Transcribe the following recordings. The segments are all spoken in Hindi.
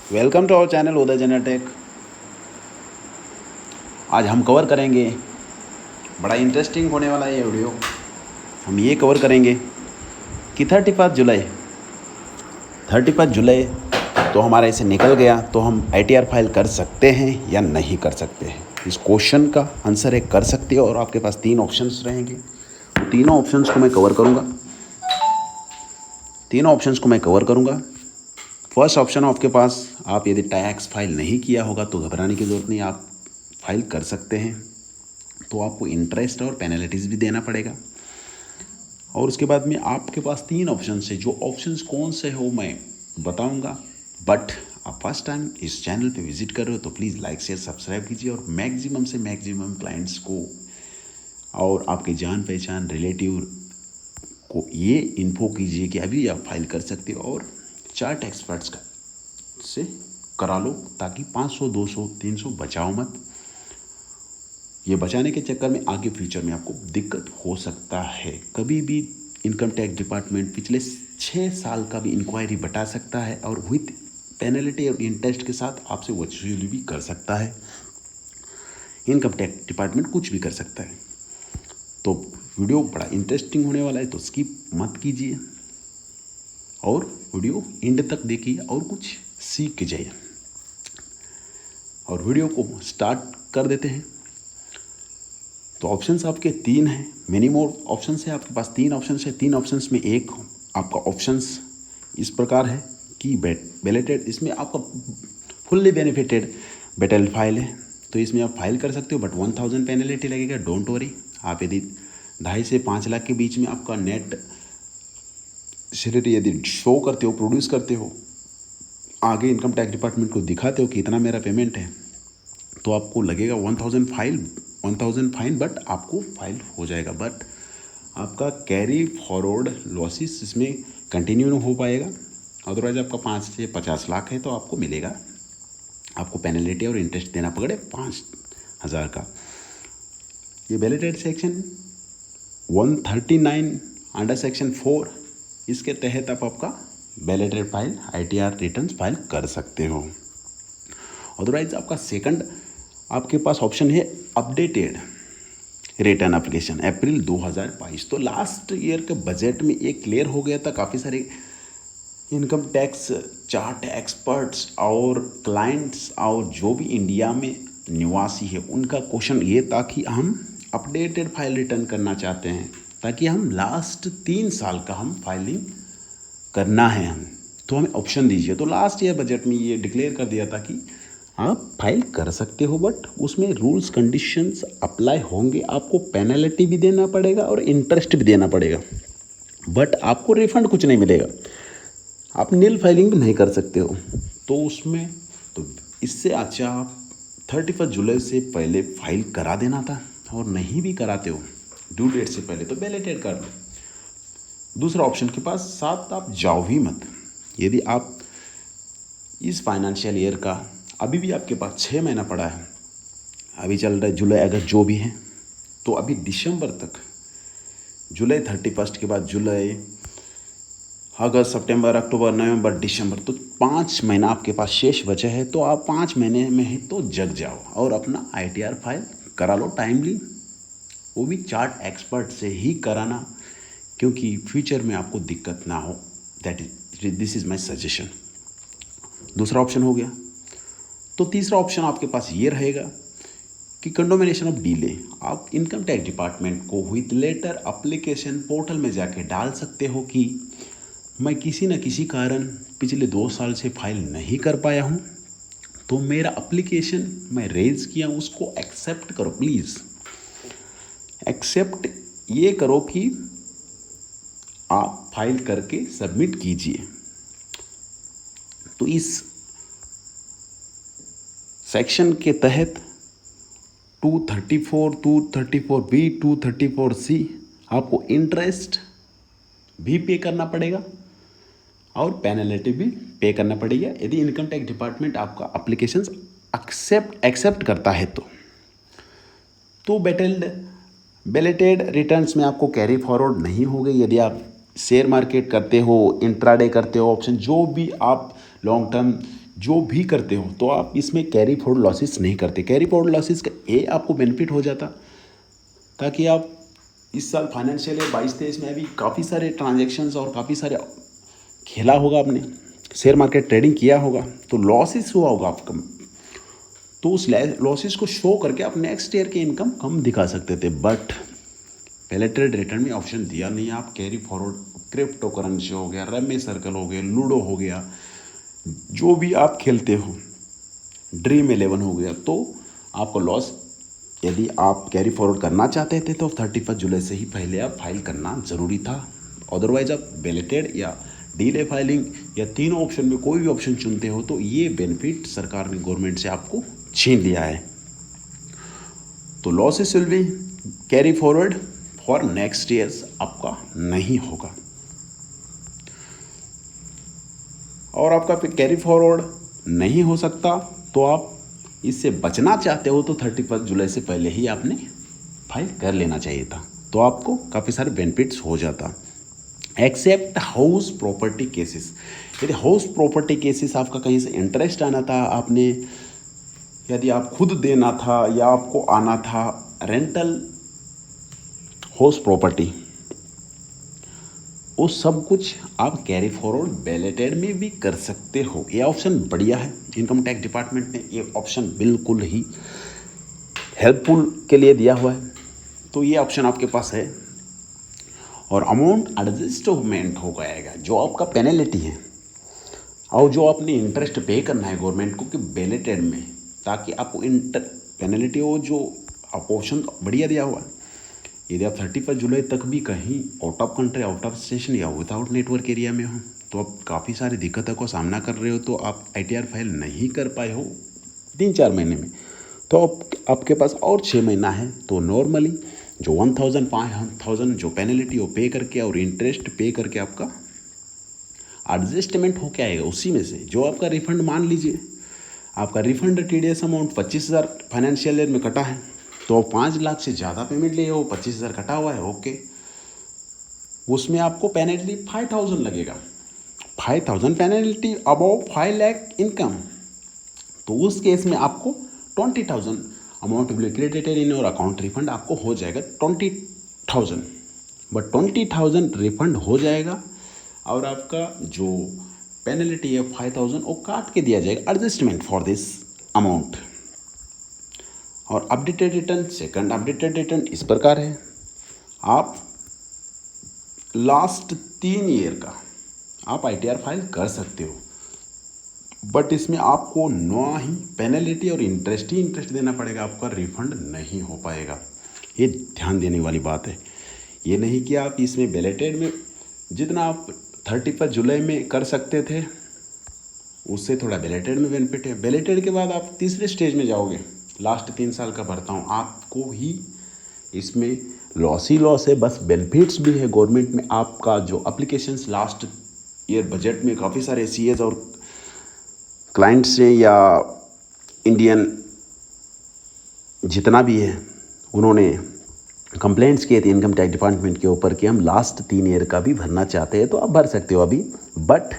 वेलकम टू आवर चैनल उदय जेनेटेक। आज हम कवर करेंगे, बड़ा इंटरेस्टिंग होने वाला है ये वीडियो। हम ये कवर करेंगे कि 31 जुलाई तो हमारा ऐसे निकल गया, तो हम ITR फाइल कर सकते हैं या नहीं कर सकते हैं। इस क्वेश्चन का आंसर है कर सकते हो, और आपके पास 3 ऑप्शंस रहेंगे। तीनों ऑप्शंस को मैं कवर करूँगा। फर्स्ट ऑप्शन आपके पास, आप यदि टैक्स फाइल नहीं किया होगा तो घबराने की ज़रूरत नहीं, आप फाइल कर सकते हैं। तो आपको इंटरेस्ट और पेनल्टीज़ भी देना पड़ेगा। और उसके बाद में आपके पास 3 ऑप्शन है। जो ऑप्शंस कौन से हो मैं बताऊंगा। बट आप फर्स्ट टाइम इस चैनल पे विजिट कर रहे हो तो प्लीज़ लाइक शेयर सब्सक्राइब कीजिए, और मैक्सिमम से मैक्सिमम क्लाइंट्स को और आपके जान पहचान रिलेटिव को ये इन्फो कीजिए कि अभी आप फाइल कर सकते हो, और चार्ट एक्सपर्ट्स का से करा लो, ताकि 500 200 300 बचाओ मत। ये बचाने के चक्कर में आगे फ्यूचर में आपको दिक्कत हो सकता है। कभी भी इनकम टैक्स डिपार्टमेंट पिछले 6 साल का भी इंक्वायरी बता सकता है, और विथ पेनल्टी और इंटरेस्ट के साथ आपसे वसूली भी कर सकता है। इनकम टैक्स डिपार्टमेंट कुछ भी कर सकता है। तो वीडियो बड़ा इंटरेस्टिंग होने वाला है, तो स्किप मत कीजिए और वीडियो एंड तक देखिए और कुछ सीख के जाइए। और वीडियो को स्टार्ट कर देते हैं। तो ऑप्शंस आपके 3 हैं, मेनी मोर ऑप्शंस है आपके पास। 3 ऑप्शंस है। 3 ऑप्शंस में एक आपका ऑप्शंस इस प्रकार है कि बेलेटेड, इसमें आपका फुल्ली बेनिफिटेड बेटल फाइल है, तो इसमें आप फाइल कर सकते हो, बट 1000 पेनल्टी लगेगा। Don't worry. आप यदि 2.5 से 5 लाख के बीच में आपका नेट सैलरी यदि शो करते हो, प्रोड्यूस करते हो, आगे इनकम टैक्स डिपार्टमेंट को दिखाते हो कि इतना मेरा पेमेंट है, तो आपको लगेगा 1000 फाइन, बट आपको फाइल हो जाएगा। बट आपका कैरी फॉरवर्ड लॉसेस इसमें कंटिन्यू नहीं हो पाएगा। अदरवाइज आपका 5 से 50 लाख है तो आपको मिलेगा, आपको पेनल्टी और इंटरेस्ट देना पड़े 5000 का। ये वैलिडेट सेक्शन 139 अंडर सेक्शन 4, इसके तहत आप आपका validate file ITR returns file कर सकते हो। अदरवाइज आपका सेकंड आपके पास ऑप्शन है अपडेटेड रिटर्न एप्लीकेशन अप्रैल 2022। तो लास्ट ईयर के बजट में ये क्लियर हो गया था। काफ़ी सारे इनकम टैक्स चार्ट एक्सपर्ट्स और क्लाइंट्स और जो भी इंडिया में निवासी है, उनका क्वेश्चन ये था कि हम अपडेटेड फाइल रिटर्न करना चाहते हैं, ताकि हम लास्ट 3 साल का हम फाइलिंग करना है हम, तो हमें ऑप्शन दीजिए। तो लास्ट ईयर बजट में ये डिक्लेयर कर दिया था कि आप फाइल कर सकते हो, बट उसमें रूल्स कंडीशंस अप्लाई होंगे। आपको पेनल्टी भी देना पड़ेगा और इंटरेस्ट भी देना पड़ेगा, बट आपको रिफंड कुछ नहीं मिलेगा। आप नील फाइलिंग भी नहीं कर सकते हो। तो उसमें तो इससे अच्छा आप 31 जुलाई से पहले फाइल करा देना था, और नहीं भी कराते हो ड्यू डेट से पहले तो बेलेटेड कर लो। दूसरा ऑप्शन के पास साथ आप जाओ ही मत। यदि आप इस फाइनेंशियल ईयर का अभी भी आपके पास 6 महीना पड़ा है, अभी चल रहा है जुलाई अगस्त जो भी है, तो अभी दिसंबर तक, जुलाई 31 के बाद जुलाई अगस्त सितंबर अक्टूबर नवंबर दिसंबर, तो 5 महीना आपके पास शेष बचे हैं। तो आप 5 महीने में ही तो जग जाओ और अपना ITR फाइल करा लो टाइमली, वो भी चार्ट एक्सपर्ट से ही कराना, क्योंकि फ्यूचर में आपको दिक्कत ना हो। This is my suggestion. दूसरा ऑप्शन हो गया। तो तीसरा ऑप्शन आपके पास ये रहेगा कि कंडोमिनेशन ऑफ डिले। आप इनकम टैक्स डिपार्टमेंट को विथ लेटर एप्लीकेशन पोर्टल में जाके डाल सकते हो कि मैं किसी न किसी कारण पिछले 2 साल से फाइल नहीं कर पाया हूँ, तो मेरा एप्लीकेशन मैं रेज किया, उसको एक्सेप्ट करो। प्लीज़ एक्सेप्ट ये करो कि आप फाइल करके सबमिट कीजिए। तो इस सेक्शन के तहत 234, 234B, 234C आपको इंटरेस्ट भी पे करना पड़ेगा और पेनल्टी भी पे करना पड़ेगा, यदि इनकम टैक्स डिपार्टमेंट आपका एप्लीकेशन एक्सेप्ट करता है। तो बेलेटेड रिटर्न्स में आपको कैरी फॉरवर्ड नहीं होगी। यदि आप शेयर मार्केट करते हो, इंट्राडे करते हो, ऑप्शन जो भी आप लॉन्ग टर्म जो भी करते हो तो आप इसमें कैरी फॉरवर्ड लॉसेस नहीं करते। कैरी फॉरवर्ड लॉसेस का ये आपको बेनिफिट हो जाता, ताकि आप इस साल फाइनेंशियल ईयर 22-23 में अभी काफ़ी सारे ट्रांजेक्शन्स और काफ़ी सारे खेला होगा, आपने शेयर मार्केट ट्रेडिंग किया होगा, तो लॉसेस हुआ होगा आपका, तो उस लॉसेस को शो करके आप नेक्स्ट ईयर की इनकम कम दिखा सकते थे। बट बैलेटेड रिटर्न में ऑप्शन दिया नहीं। आप कैरी फॉरवर्ड, क्रिप्टो करेंसी हो गया, रमी सर्कल हो गया, लूडो हो गया, जो भी आप खेलते हो, ड्रीम 11 हो गया, तो आपको लॉस, यदि आप कैरी फॉरवर्ड करना चाहते थे तो 31 जुलाई से ही पहले आप फाइल करना ज़रूरी था। अदरवाइज आप बैलेटेड या डीले फाइलिंग या तीनों ऑप्शन में कोई भी ऑप्शन चुनते हो तो ये बेनिफिट सरकार ने, गवर्नमेंट से आपको छीन लिया है। तो losses will be carry forward for next years आपका नहीं होगा। और आपका कैरी फॉरवर्ड नहीं हो सकता तो आप इससे बचना चाहते हो तो 31 जुलाई से पहले ही आपने फाइल कर लेना चाहिए था, तो आपको काफ़ी सारे बेनिफिट्स हो जाता। Except house property cases. यदि हाउस प्रॉपर्टी केसेस आपका कहीं से इंटरेस्ट आना था, आपने यदि आप खुद देना था या आपको आना था रेंटल हाउस प्रॉपर्टी, वो सब कुछ आप कैरी फॉरवर्ड बैलेटेड में भी कर सकते हो। ये ऑप्शन बढ़िया है, इनकम टैक्स डिपार्टमेंट ने ये ऑप्शन बिल्कुल ही हेल्पफुल के लिए दिया हुआ है, तो ये ऑप्शन आपके पास है। और अमाउंट एडजस्टमेंट हो जाएगा, जो आपका पेनल्टी है और जो आपने इंटरेस्ट पे करना है गवर्नमेंट को कि बैलेटेड में, ताकि आपको पेनल्टी हो, जो आप ऑप्शन बढ़िया दिया हुआ है। यदि आप 31 जुलाई तक भी कहीं out of country, out of station या विदाउट नेटवर्क एरिया में हो तो आप काफ़ी सारी दिक्कतों का सामना कर रहे हो, तो आप ITR फाइल नहीं कर पाए हो 3-4 महीने में, तो आपके पास और 6 महीना है। तो नॉर्मली जो 1,000-5,000 जो पेनल्टी हो पे करके और इंटरेस्ट पे करके आपका एडजस्टमेंट होके आएगा, उसी में से जो आपका रिफंड, मान लीजिए आपका refund TDS amount 25,000 financial year में कटा है, तो 5 लाख से ज़्यादा पेमेंट लिए हो, 25,000 कटा हुआ है, ओके, उसमें आपको पेनल्टी 5,000 लगेगा। 5,000 पेनल्टी अबव 5 लाख इनकम, तो उस केस में आपको 20,000 amount will credited in your account, refund आपको हो जाएगा 20,000, बट 20,000 रिफंड हो जाएगा और आपका जो पेनल्टी है 5,000 वो काट के दिया जाएगा, एडजस्टमेंट फॉर दिस अमाउंट। और updated return, second updated return इस प्रकार है, आप लास्ट 3 ईयर का आप ITR फाइल कर सकते हो, बट इसमें आपको ना ही पेनल्टी और इंटरेस्ट देना पड़ेगा, आपका रिफंड नहीं हो पाएगा। ये ध्यान देने वाली बात है। ये नहीं कि आप इसमें बैलेटेड में जितना आप 31 जुलाई में कर सकते थे उससे थोड़ा बैलेटेड में बेनिफिट है। बैलेटेड के बाद आप तीसरे स्टेज में जाओगे, लास्ट 3 साल का भरता हूँ, आपको ही इसमें लॉस ही लॉस है, बस बेनिफिट्स भी है गवर्नमेंट में। आपका जो अप्लीकेशंस लास्ट ईयर बजट में काफ़ी सारे CAs और क्लाइंट्स से या इंडियन जितना भी है उन्होंने कंप्लेंट्स किए थे इनकम टैक्स डिपार्टमेंट के ऊपर कि हम लास्ट 3 ईयर का भी भरना चाहते हैं, तो आप भर सकते हो अभी, बट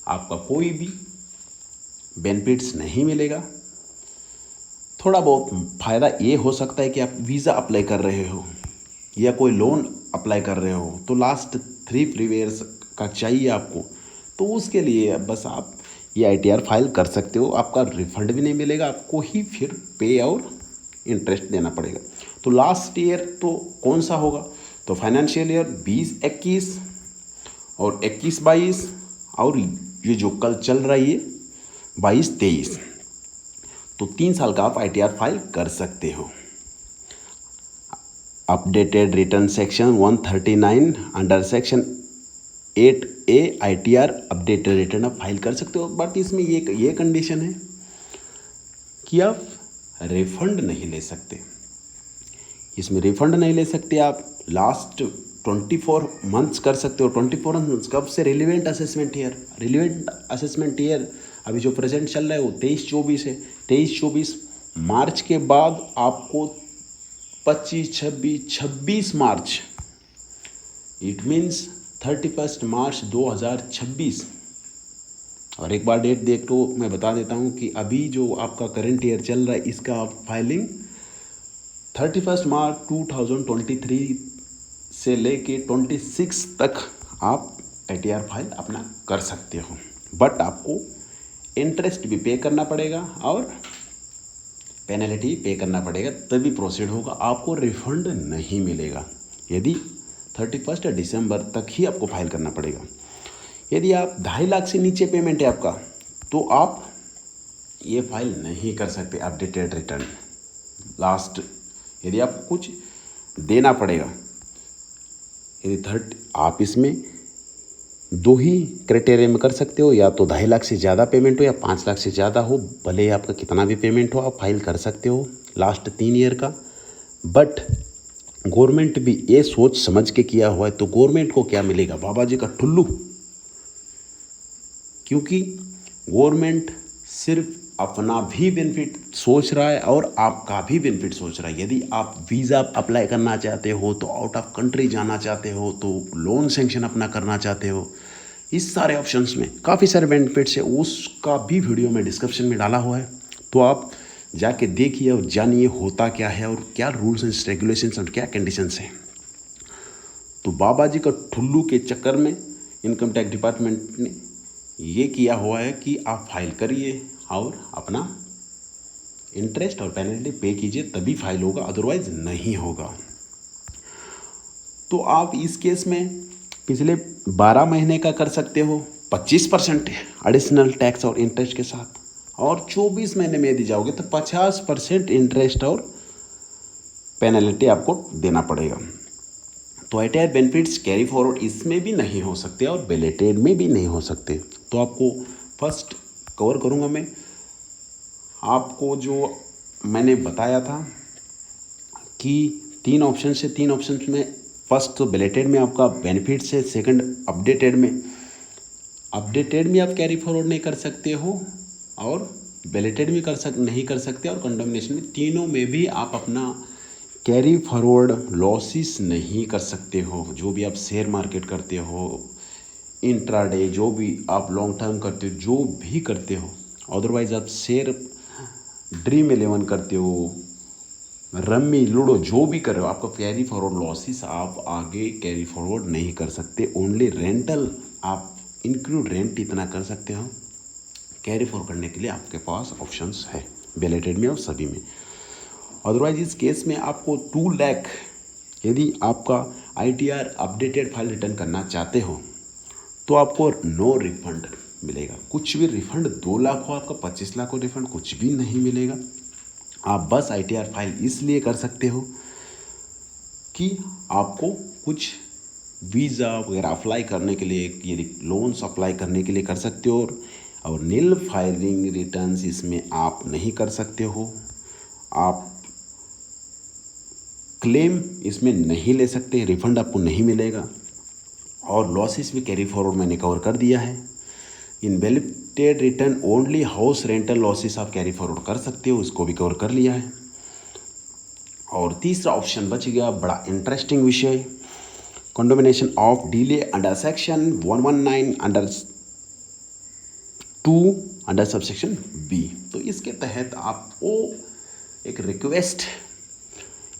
आपका कोई भी बेनिफिट्स नहीं मिलेगा। थोड़ा बहुत फ़ायदा ये हो सकता है कि आप वीज़ा अप्लाई कर रहे हो या कोई लोन अप्लाई कर रहे हो, तो लास्ट 3 प्रीवियस का चाहिए आपको, तो उसके लिए बस आप ये ITR फाइल कर सकते हो। आपका रिफंड भी नहीं मिलेगा, आपको ही फिर पे और इंटरेस्ट देना पड़ेगा। तो लास्ट ईयर तो कौन सा होगा, तो फाइनेंशियल ईयर 20-21 और 21-22 और ये जो कल चल रहा है ये 22-23, तो 3 साल का आप ITR फाइल कर सकते हो। Updated return section 139 under section 8A ITR updated return आप फाइल कर सकते हो, बट इसमें ये कंडीशन है कि आप रिफंड नहीं ले सकते। इसमें रिफंड नहीं ले सकते आप, लास्ट 24 मंथ्स कर सकते हो। 24 मंथ्स कब से, relevant assessment year, relevant assessment year अभी जो प्रेजेंट चल रहा है वो 23-24 है। 23-24 मार्च के बाद आपको 25-26 मार्च, इट मीन्स 31 मार्च 2026 और एक बार डेट देख लो, मैं बता देता हूँ कि अभी जो आपका करंट ईयर चल रहा है इसका फाइलिंग 31 मार्च 2023 से लेके 26 तक आप ITR फाइल अपना कर सकते हो। बट आपको इंटरेस्ट भी पे करना पड़ेगा और पेनल्टी पे करना पड़ेगा, तभी प्रोसीड होगा। आपको रिफंड नहीं मिलेगा। यदि 31 दिसंबर तक ही आपको फाइल करना पड़ेगा। यदि आप 2.5 लाख से नीचे पेमेंट है आपका, तो आप ये फाइल नहीं कर सकते अपडेटेड रिटर्न। लास्ट यदि आपको कुछ देना पड़ेगा, यदि आप इसमें 2 ही क्राइटेरिया में कर सकते हो, या तो 2.5 लाख से ज़्यादा पेमेंट हो या 5 लाख से ज़्यादा हो। भले ही आपका कितना भी पेमेंट हो, आप फाइल कर सकते हो लास्ट 3 ईयर का। बट गवर्नमेंट भी ये सोच समझ के किया हुआ है, तो गवर्नमेंट को क्या मिलेगा? बाबा जी का ठुल्लू। क्योंकि गवर्नमेंट सिर्फ अपना भी बेनिफिट सोच रहा है और आपका भी बेनिफिट सोच रहा है। यदि आप वीज़ा अप्लाई करना चाहते हो, तो आउट ऑफ कंट्री जाना चाहते हो, तो लोन सेंक्शन अपना करना चाहते हो, इस सारे ऑप्शंस में काफ़ी सारे बेनिफिट्स है। उसका भी वीडियो में डिस्क्रिप्शन में डाला हुआ है, तो आप जाके देखिए और जानिए होता क्या है और क्या रूल्स एंड रेगुलेशंस और क्या कंडीशंस हैं। तो बाबा जी का ठुल्लू के चक्कर में इनकम टैक्स डिपार्टमेंट ने ये किया हुआ है कि आप फाइल करिए और अपना इंटरेस्ट और पेनल्टी पे कीजिए, तभी फाइल होगा, अदरवाइज नहीं होगा। तो आप इस केस में पिछले 12 महीने का कर सकते हो 25% एडिशनल टैक्स और इंटरेस्ट के साथ, और 24 महीने में यदि जाओगे तो 50% इंटरेस्ट और पेनल्टी आपको देना पड़ेगा। तो ITR बेनिफिट्स कैरी फॉरवर्ड इसमें भी नहीं हो सकते और बेलेटेड में भी नहीं हो सकते। तो आपको फर्स्ट कवर करूँगा मैं। आपको जो मैंने बताया था कि 3 ऑप्शन में फर्स्ट तो बेलेटेड में आपका बेनिफिट्स है, सेकंड अपडेटेड में आप कैरी फॉरवर्ड नहीं कर सकते हो, और बेलेटेड में नहीं कर सकते, और कंडोमिनेशन में, तीनों में भी आप अपना कैरी फॉरवर्ड लॉसेस नहीं कर सकते हो। जो भी आप शेयर मार्केट करते हो, इंट्राडे, जो भी आप लॉन्ग टर्म करते हो, जो भी करते हो, अदरवाइज आप शेयर ड्रीम 11 करते हो, रम्मी, लूडो, जो भी कर रहे हो, आपका कैरी फॉरवर्ड लॉसेस आप आगे कैरी फॉरवर्ड नहीं कर सकते। ओनली रेंटल आप इंक्लूड रेंट इतना कर सकते हो। कैरी फॉरवर्ड करने के लिए आपके पास ऑप्शंस है बेलेटेड में और सभी में। अदरवाइज इस केस में आपको 2 लाख यदि आपका ITR अपडेटेड फाइल रिटर्न करना चाहते हो, तो आपको नो रिफंड मिलेगा। कुछ भी रिफंड 2 लाख हो आपका, 25 लाख हो रिफंड, कुछ भी नहीं मिलेगा। आप बस ITR फाइल इसलिए कर सकते हो कि आपको कुछ वीज़ा वगैरह अप्लाई करने के लिए, यदि लोन्स अप्लाई करने के लिए कर सकते हो, और नील फाइलिंग रिटर्न्स इसमें आप नहीं कर सकते हो। आप क्लेम इसमें नहीं ले सकते, रिफंड आपको नहीं मिलेगा, और लॉसेस भी कैरी फॉरवर्ड मैंने कवर कर दिया है। Invalidated return only house rental losses आप कैरी फॉरवर्ड कर सकते हो, इसको भी कवर कर लिया है। और तीसरा ऑप्शन बच गया, बड़ा इंटरेस्टिंग विषय, condonation of delay under section 119 under 2 under subsection B। तो इसके तहत आपको एक रिक्वेस्ट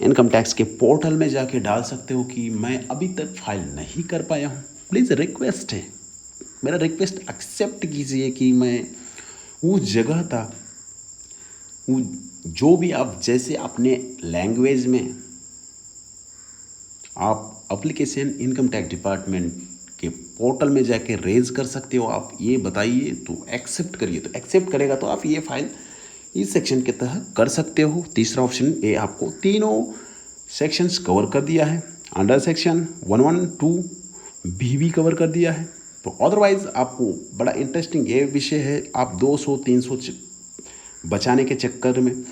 इनकम टैक्स के पोर्टल में जाके डाल सकते हो कि मैं अभी तक फाइल नहीं कर पाया हूँ, प्लीज़ रिक्वेस्ट है, मेरा रिक्वेस्ट एक्सेप्ट कीजिए कि मैं उस जगह था, जो भी आप जैसे अपने लैंग्वेज में आप एप्लीकेशन इनकम टैक्स डिपार्टमेंट के पोर्टल में जाके रेज कर सकते हो। आप ये बताइए तो एक्सेप्ट करिए, तो एक्सेप्ट करेगा तो आप ये फाइल इस सेक्शन के तहत कर सकते हो। तीसरा ऑप्शन ए आपको तीनों सेक्शंस कवर कर दिया है, अंडर सेक्शन 112 भी कवर कर दिया है। तो अदरवाइज़ आपको बड़ा इंटरेस्टिंग ये विषय है, आप 200-300 बचाने के चक्कर में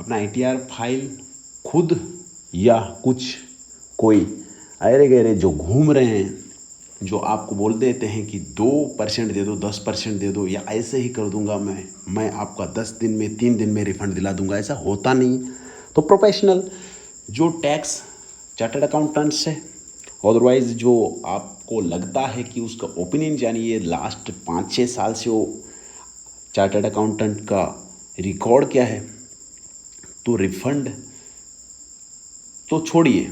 अपना ITR फाइल खुद या कुछ कोई अरे गहरे जो घूम रहे हैं, जो आपको बोल देते हैं कि 2% दे दो, 10% दे दो, या ऐसे ही कर दूंगा मैं आपका 10 दिन में 3 दिन में रिफंड दिला दूंगा, ऐसा होता नहीं। तो प्रोफेशनल जो टैक्स चार्टर्ड अकाउंटेंट्स है, अदरवाइज़ जो आपको लगता है कि उसका ओपिनियन जानिए, लास्ट 5-6 साल से वो चार्टर्ड अकाउंटेंट का रिकॉर्ड क्या है। तो रिफंड तो छोड़िए,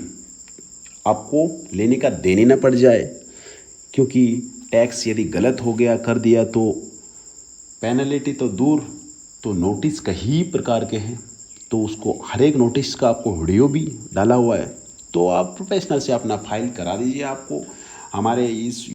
आपको लेने का देने ना पड़ जाए, क्योंकि टैक्स यदि गलत हो गया कर दिया तो पेनल्टी तो दूर, तो नोटिस कई प्रकार के हैं, तो उसको हर एक नोटिस का आपको वीडियो भी डाला हुआ है। तो आप प्रोफेशनल से अपना फाइल करा दीजिए। आपको हमारे इस